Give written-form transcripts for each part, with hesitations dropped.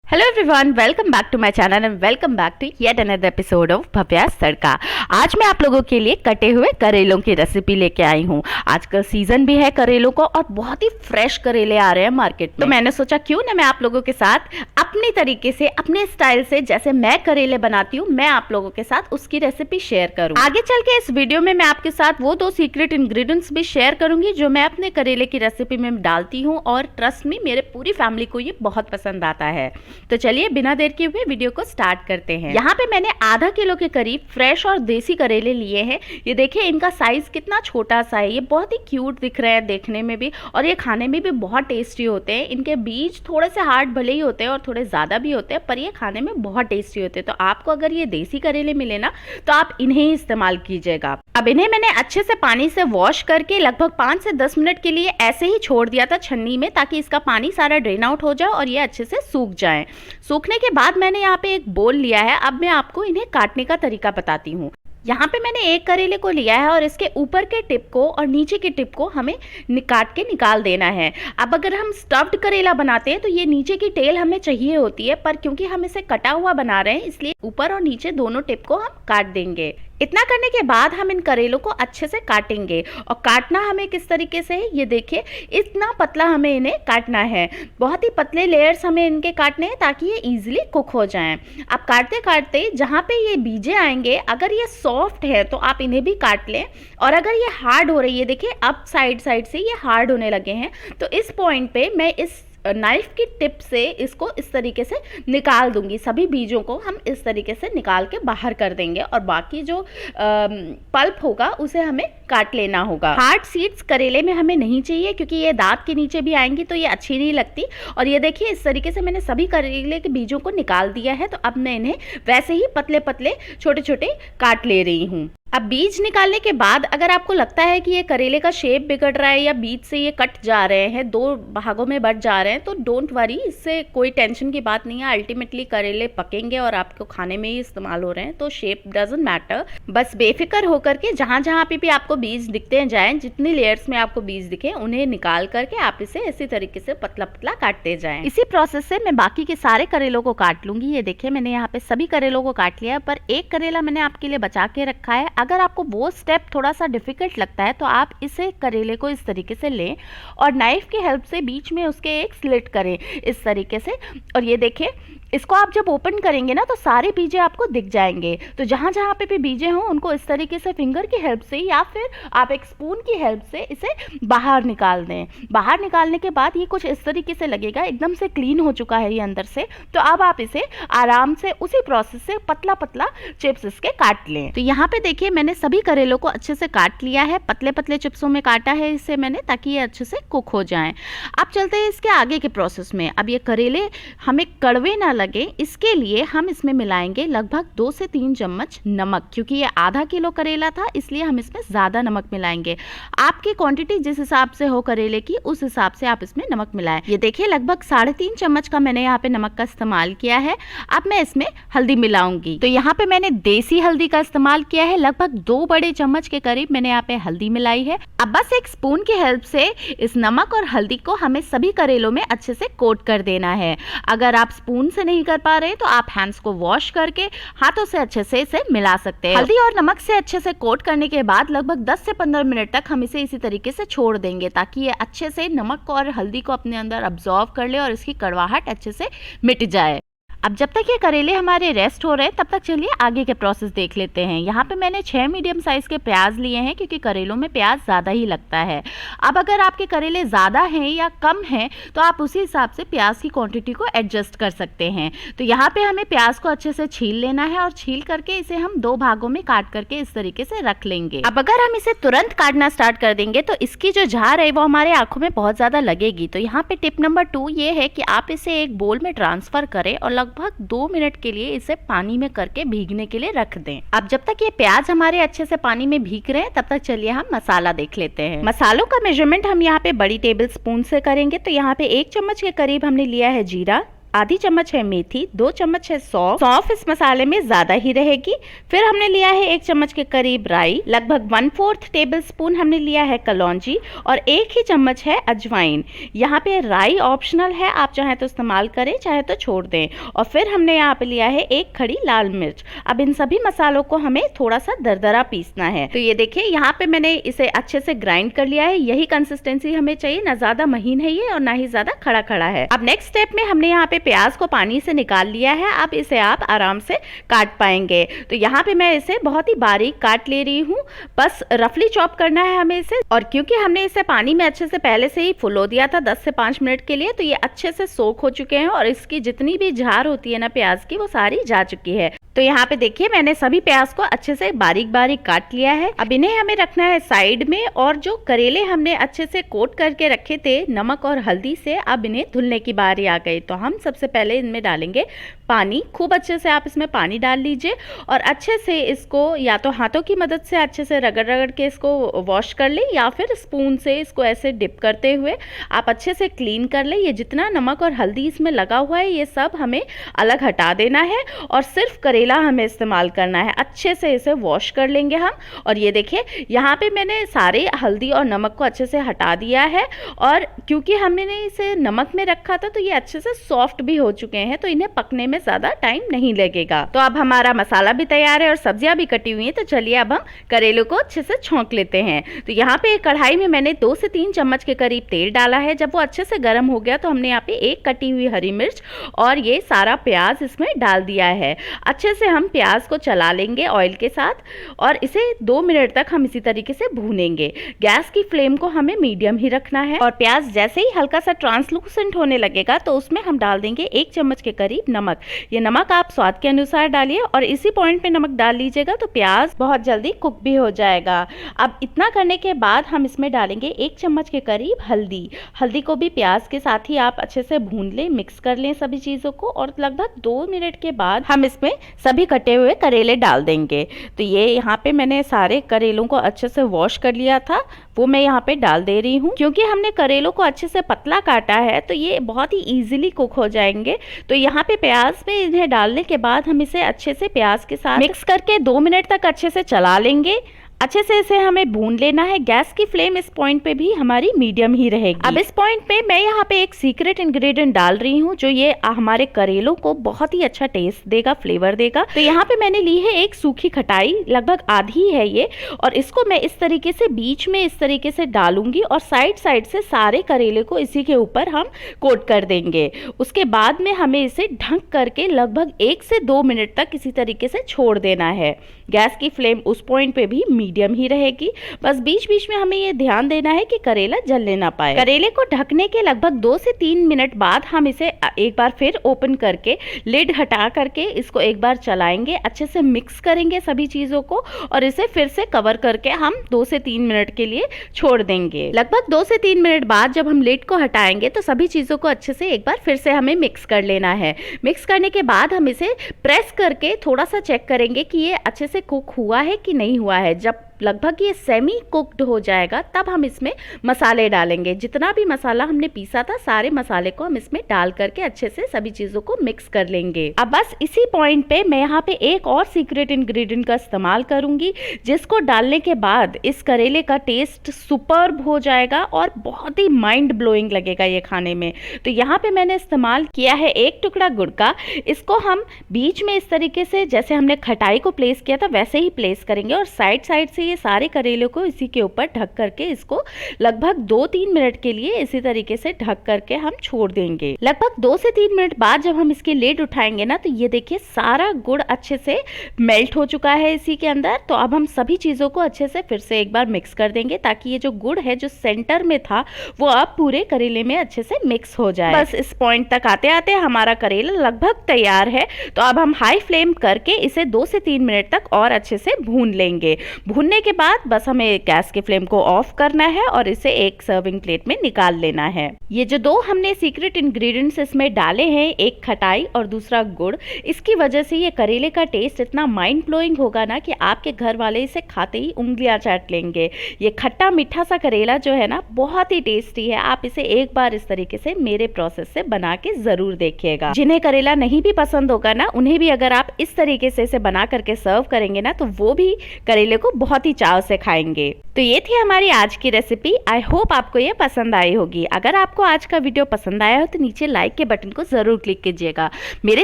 Hello everyone, welcome back to my channel and welcome back to yet another episode of Bhavya's Tadka. आज मैं आप लोगों के लिए कटे हुए करेलों की रेसिपी लेके आई हूँ। आजकल सीजन भी है करेलों को और बहुत ही फ्रेश करेले आ रहे हैं मार्केट में। तो मैंने सोचा क्यों ना मैं आप लोगों के साथ अपनी तरीके से, अपने स्टाइल से, जैसे मैं करेले बनाती हूँ, मैं आप लोगों के साथ उसकी रेसिपी शेयर करूँ। आगे चल के इस वीडियो में मैं आपके साथ वो 2 सीक्रेट इंग्रेडिएंट्स भी शेयर करूंगी जो मैं अपने करेले की रेसिपी में डालती हूँ और ट्रस्ट मी, मेरे पूरी फैमिली को ये बहुत पसंद आता है। तो चलिए बिना देर किए हुए वीडियो को स्टार्ट करते हैं। यहाँ पे मैंने आधा किलो के करीब फ्रेश और देसी करेले लिए हैं। ये देखिए इनका साइज कितना छोटा सा है। ये बहुत ही क्यूट दिख रहे हैं देखने में भी और ये खाने में भी बहुत टेस्टी होते हैं। इनके बीज थोड़े से हार्ड भले ही होते हैं और थोड़े ज़्यादा भी होते हैं, पर ये खाने में बहुत टेस्टी होते हैं। तो आपको अगर ये देसी करेले मिले ना तो आप इन्हें ही इस्तेमाल कीजिएगा। अब इन्हें मैंने अच्छे से पानी से वॉश करके लगभग 5 से 10 मिनट के लिए ऐसे ही छोड़ दिया था छन्नी में, ताकि इसका पानी सारा ड्रेन आउट हो जाए और ये अच्छे से सूख जाए। सूखने के बाद मैंने यहाँ पे एक बोल लिया है। अब मैं आपको इन्हें काटने का तरीका बताती हूँ। यहाँ पे मैंने एक करेले को लिया है और इसके ऊपर के टिप को और नीचे के टिप को हमें काट के निकाल देना है। अब अगर हम स्टफ्ड करेला बनाते हैं तो ये नीचे की टेल हमें चाहिए होती है, पर क्योंकि हम इसे कटा हुआ बना रहे हैं इसलिए ऊपर और नीचे दोनों टिप को हम काट देंगे। इतना करने के बाद हम इन करेलों को अच्छे से काटेंगे। और काटना हमें किस तरीके से है, ये देखिए इतना पतला हमें इन्हें काटना है। बहुत ही पतले लेयर्स हमें इनके काटने हैं ताकि ये इजीली कुक हो जाएं। अब काटते काटते जहाँ पे ये बीजे आएंगे, अगर ये सॉफ्ट है तो आप इन्हें भी काट लें, और अगर ये हार्ड हो रही है, देखिए अब साइड से ये हार्ड होने लगे हैं, तो इस पॉइंट पे मैं इस नाइफ की टिप से इसको इस तरीके से निकाल दूंगी। सभी बीजों को हम इस तरीके से निकाल के बाहर कर देंगे और बाकी जो पल्प होगा उसे हमें काट लेना होगा। हार्ड सीड्स करेले में हमें नहीं चाहिए क्योंकि ये दांत के नीचे भी आएंगी तो ये अच्छी नहीं लगती। और ये देखिए इस तरीके से मैंने सभी करेले के बीजों को निकाल दिया है। तो अब मैं इन्हें वैसे ही पतले पतले छोटे छोटे काट ले रही हूँ। अब बीज निकालने के बाद अगर आपको लगता है कि ये करेले का शेप बिगड़ रहा है या बीज से ये कट जा रहे हैं, 2 भागों में बट जा रहे हैं, तो डोंट वरी, इससे कोई टेंशन की बात नहीं है। अल्टीमेटली करेले पकेंगे और आपको खाने में ही इस्तेमाल हो रहे हैं, तो शेप डजंट मैटर। बस बेफिक्र होकर के जहाँ जहाँ पे भी आपको बीज दिखते जाएं, जितनी लेयर्स में आपको बीज दिखे उन्हें निकाल करके आप इसे इसी तरीके से पतला पतला काटते जाएं। इसी प्रोसेस से मैं बाकी के सारे करेलों को काट लूंगी। ये देखिए मैंने यहाँ पे सभी करेलों को काट लिया, पर एक करेला मैंने आपके लिए बचा के रखा है। अगर आपको वो स्टेप थोड़ा सा डिफिकल्ट लगता है तो आप इसे करेले को इस तरीके से लें और नाइफ की हेल्प से बीच में उसके एक स्लिट करें इस तरीके से। और ये देखिए इसको आप जब ओपन करेंगे ना तो सारे बीजे आपको दिख जाएंगे। तो जहाँ जहाँ पे भी बीजे हों उनको इस तरीके से फिंगर की हेल्प से या फिर आप एक स्पून की हेल्प से इसे बाहर निकाल दें। बाहर निकालने के बाद ये कुछ इस तरीके से लगेगा, एकदम से क्लीन हो चुका है ये अंदर से। तो अब आप इसे आराम से उसी प्रोसेस से पतला पतला चिप्स इसके काट लें। तो यहाँ पे देखिए मैंने सभी करेलों को अच्छे से काट लिया है, पतले पतले चिप्सों में काटा है इसे मैंने, ताकि ये अच्छे से कुक हो जाएं। अब चलते हैं इसके आगे के प्रोसेस में। अब ये करेले हमें कड़वे ना लगे, इसके लिए हम इसमें मिलाएंगे लगभग 2 से 3 चम्मच नमक। क्योंकि ये आधा किलो करेला था इसलिए हम इसमें ज़्यादा नमक मिलाएंगे। आपकी क्वांटिटी जिस हिसाब से हो करेले की उस हिसाब से आप इसमें नमक मिलाएं। ये देखिए लगभग 3.5 चम्मच का मैंने यहाँ पे नमक का इस्तेमाल किया है। अब मैं इसमें हल्दी मिलाऊंगी। तो यहाँ पे मैंने देसी हल्दी का इस्तेमाल किया है, लगभग 2 बड़े चम्मच के करीब मैंने यहाँ पे हल्दी मिलाई है। अब बस एक स्पून की हेल्प से इस नमक और हल्दी को हमें सभी करेलों में अच्छे से कोट कर देना है। अगर आप स्पून से नहीं कर पा रहे तो आप हैंड्स को वॉश करके हाथों से अच्छे से इसे मिला सकते हैं। हल्दी और नमक से अच्छे से कोट करने के बाद लगभग 10 से 15 मिनट तक हम इसे इसी तरीके से छोड़ देंगे, ताकि ये अच्छे से नमक और हल्दी को अपने अंदर अब्सॉर्ब कर ले और इसकी कड़वाहट अच्छे से मिट जाए। अब जब तक ये करेले हमारे रेस्ट हो रहे हैं तब तक चलिए आगे के प्रोसेस देख लेते हैं। यहाँ पे मैंने 6 मीडियम साइज़ के प्याज लिए हैं क्योंकि करेलों में प्याज ज़्यादा ही लगता है। अब अगर आपके करेले ज़्यादा हैं या कम हैं तो आप उसी हिसाब से प्याज की क्वांटिटी को एडजस्ट कर सकते हैं। तो यहाँ पे हमें प्याज को अच्छे से छील लेना है और छील करके इसे हम 2 भागों में काट करके इस तरीके से रख लेंगे। अब अगर हम इसे तुरंत काटना स्टार्ट कर देंगे तो इसकी जो झार है वो हमारे आंखों में बहुत ज़्यादा लगेगी। तो यहाँ पे टिप नंबर 2 ये है कि आप इसे एक बोल में ट्रांसफ़र करें और लगभग 2 मिनट के लिए इसे पानी में करके भीगने के लिए रख दें। अब जब तक ये प्याज हमारे अच्छे से पानी में भीग रहे हैं तब तक चलिए हम मसाला देख लेते हैं। मसालों का मेजरमेंट हम यहाँ पे बड़ी टेबल स्पून से करेंगे। तो यहाँ पे 1 चम्मच के करीब हमने लिया है जीरा, आधी चम्मच है मेथी, 2 चम्मच है सौंफ। सौंफ इस मसाले में ज्यादा ही रहेगी। फिर हमने लिया है 1 चम्मच के करीब राई, लगभग 1/4 टेबल स्पून हमने लिया है कलौंजी और 1 ही चम्मच है अजवाइन। यहाँ पे राई ऑप्शनल है, आप चाहे तो इस्तेमाल करें चाहे तो छोड़ दें। और फिर हमने यहाँ पे लिया है 1 खड़ी लाल मिर्च। अब इन सभी मसालों को हमें थोड़ा सा दरदरा पीसना है। तो ये देखिए यहाँ पे मैंने इसे अच्छे से ग्राइंड कर लिया है। यही कंसिस्टेंसी हमें चाहिए, ना ज्यादा महीन है ये और ना ही ज्यादा खड़ा खड़ा है। अब नेक्स्ट स्टेप में हमने यहाँ पे प्याज को पानी से निकाल लिया है। अब इसे आप आराम से काट पाएंगे। तो यहाँ पे मैं इसे बहुत ही बारीक काट ले रही हूँ, बस रफली चॉप करना है हमें इसे। और क्योंकि हमने इसे पानी में अच्छे से पहले से ही फुलो दिया था 10 से 5 मिनट के लिए, तो ये अच्छे से सोख हो चुके हैं और इसकी जितनी भी झार होती है ना प्याज की, वो सारी जा चुकी है। तो यहाँ पे देखिए मैंने सभी प्याज को अच्छे से बारीक बारीक काट लिया है। अब इन्हें हमें रखना है साइड में। और जो करेले हमने अच्छे से कोट करके रखे थे नमक और हल्दी से, अब इन्हें धुलने की बारी आ गई। तो हम सबसे पहले इनमें डालेंगे पानी। खूब अच्छे से आप इसमें पानी डाल लीजिए और अच्छे से इसको या तो हाथों की मदद से अच्छे से रगड़ रगड़ के इसको वॉश कर लें, या फिर स्पून से इसको ऐसे डिप करते हुए आप अच्छे से क्लीन कर लें। ये जितना नमक और हल्दी इसमें लगा हुआ है ये सब हमें अलग हटा देना है और सिर्फ करेला हमें इस्तेमाल करना है। अच्छे से इसे वॉश कर लेंगे हम। और ये देखिए यहाँ पे मैंने सारे हल्दी और नमक को अच्छे से हटा दिया है। और क्योंकि हमने इसे नमक में रखा था तो ये अच्छे से सॉफ्ट भी हो चुके हैं, तो इन्हें पकने में ज़्यादा टाइम नहीं लगेगा। तो अब हमारा मसाला भी तैयार है और सब्जियां भी कटी हुई हैं। तो चलिए अब हम करेलों को अच्छे से छौंक लेते हैं। तो यहाँ पे एक कढ़ाई में मैंने 2 से 3 चम्मच के करीब तेल डाला है। जब वो अच्छे से गर्म हो गया तो हमने यहाँ पे 1 कटी हुई हरी मिर्च और ये सारा प्याज इसमें डाल दिया है। अच्छे से हम प्याज को चला लेंगे ऑयल के साथ और इसे 2 मिनट तक हम इसी तरीके से भूनेंगे। गैस की फ्लेम को हमें मीडियम ही रखना है। और प्याज जैसे ही हल्का सा ट्रांसलूसेंट होने लगेगा तो उसमें हम डाल देंगे 1 चम्मच के करीब नमक। ये नमक आप स्वाद के अनुसार डालिए और इसी पॉइंट पे नमक डाल लीजिएगा तो प्याज बहुत जल्दी कुक भी हो जाएगा। अब इतना करने के बाद हम इसमें डालेंगे 1 चम्मच के करीब हल्दी। हल्दी को भी प्याज के साथ ही आप अच्छे से भून लें, मिक्स कर लें सभी चीज़ों को। और लगभग 2 मिनट के बाद हम इसमें सभी कटे हुए करेले डाल देंगे। तो ये यहाँ पे मैंने सारे करेलों को अच्छे से वॉश कर लिया था, वो मैं यहाँ पे डाल दे रही हूँ। क्योंकि हमने करेलों को अच्छे से पतला काटा है तो ये बहुत ही इजीली कुक हो जाएंगे। तो यहाँ पे प्याज में इन्हें डालने के बाद हम इसे अच्छे से प्याज के साथ मिक्स करके 2 मिनट तक अच्छे से चला लेंगे। अच्छे से इसे हमें भून लेना है। गैस की फ्लेम इस पॉइंट पे भी हमारी मीडियम ही रहेगी। अब इस पॉइंट पे मैं यहाँ पे एक सीक्रेट इंग्रेडिएंट डाल रही हूँ जो ये हमारे करेलों को बहुत ही अच्छा टेस्ट देगा, फ्लेवर देगा। तो यहाँ पे मैंने ली है एक सूखी खटाई, लगभग आधी है ये। और इसको मैं इस तरीके से बीच में इस तरीके से डालूंगी और साइड साइड से सारे करेले को इसी के ऊपर हम कोट कर देंगे। उसके बाद में हमें इसे ढक करके लगभग 1 से 2 मिनट तक इसी तरीके से छोड़ देना है। गैस की फ्लेम उस पॉइंट पे भी मीडियम ही रहेगी। बस बीच बीच में हमें ये ध्यान देना है कि करेला जलने ना पाए। करेले को ढकने के लगभग 2 से 3 मिनट बाद हम इसे एक बार फिर ओपन करके लिड हटा करके इसको एक बार चलाएंगे, अच्छे से मिक्स करेंगे सभी चीज़ों को और इसे फिर से कवर करके हम 2 से 3 मिनट के लिए छोड़ देंगे। लगभग 2 से 3 मिनट बाद जब हम लिड को हटाएंगे तो सभी चीज़ों को अच्छे से एक बार फिर से हमें मिक्स कर लेना है। मिक्स करने के बाद हम इसे प्रेस करके थोड़ा सा चेक करेंगे कि ये अच्छे से कुक हुआ है कि नहीं हुआ है। जब लगभग ये सेमी कुक्ड हो जाएगा तब हम इसमें मसाले डालेंगे। जितना भी मसाला हमने पीसा था सारे मसाले को हम इसमें डाल करके अच्छे से सभी चीज़ों को मिक्स कर लेंगे। अब बस इसी पॉइंट पे मैं यहाँ पे एक और सीक्रेट इंग्रेडिएंट का इस्तेमाल करूंगी जिसको डालने के बाद इस करेले का टेस्ट सुपर्ब हो जाएगा और बहुत ही माइंड ब्लोइंग लगेगा ये खाने में। तो यहाँ पे मैंने इस्तेमाल किया है 1 टुकड़ा गुड़ का। इसको हम बीच में इस तरीके से जैसे हमने खटाई को प्लेस किया था वैसे ही प्लेस करेंगे और साइड साइड से ये सारे करेले को इसी के ऊपर ढक करके इसको लगभग 2-3 मिनट के लिए इसी तरीके से ढक करके हम छोड़ देंगे। लगभग 2 से 3 मिनट बाद जब हम इसकी लिड उठाएंगे ना तो ये देखिए सारा गुड़ अच्छे से मेल्ट हो चुका है इसी के अंदर। तो अब हम सभी चीज़ों को अच्छे से फिर से एक बार मिक्स कर देंगे ताकि ये जो गुड़ है जो सेंटर में था वो अब पूरे करेले में अच्छे से मिक्स हो जाए। बस इस पॉइंट तक आते आते हमारा करेला लगभग तैयार है। तो अब हम हाई फ्लेम करके इसे 2 से 3 मिनट तक और अच्छे से भून लेंगे। भूनने भूनने के बाद बस हमें गैस के फ्लेम को ऑफ करना है और इसे एक सर्विंग प्लेट में निकाल लेना है। ये जो दो हमने सीक्रेट इंग्रेडिएंट्स इसमें डाले हैं, एक खटाई और दूसरा गुड़, इसकी वजह से ये करेले का टेस्ट इतना माइंड ब्लोइंग होगा ना कि आपके घर वाले इसे खाते ही उंगलियां चाट लेंगे। ये खट्टा मीठा सा करेला जो है ना बहुत ही टेस्टी है। आप इसे एक बार इस तरीके से मेरे प्रोसेस से बना के जरूर देखिएगा। जिन्हें करेला नहीं भी पसंद होगा ना, उन्हें भी अगर आप इस तरीके से इसे बना करके सर्व करेंगे ना, तो वो भी करेले को बहुत ही चाव से खाएंगे। तो ये थी हमारी आज की रेसिपी। आई होप आपको ये पसंद आई होगी। अगर आपको आज का वीडियो पसंद आया हो तो नीचे लाइक के बटन को जरूर क्लिक कीजिएगा। मेरे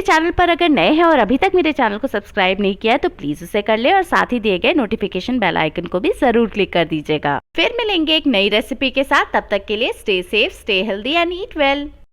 चैनल पर अगर नए हैं और अभी तक मेरे चैनल को सब्सक्राइब नहीं किया है तो प्लीज उसे कर ले और साथ ही दिए गए नोटिफिकेशन बेल आइकन को भी जरूर क्लिक कर दीजिएगा। फिर मिलेंगे एक नई रेसिपी के साथ। तब तक के लिए stay safe, stay healthy and eat well.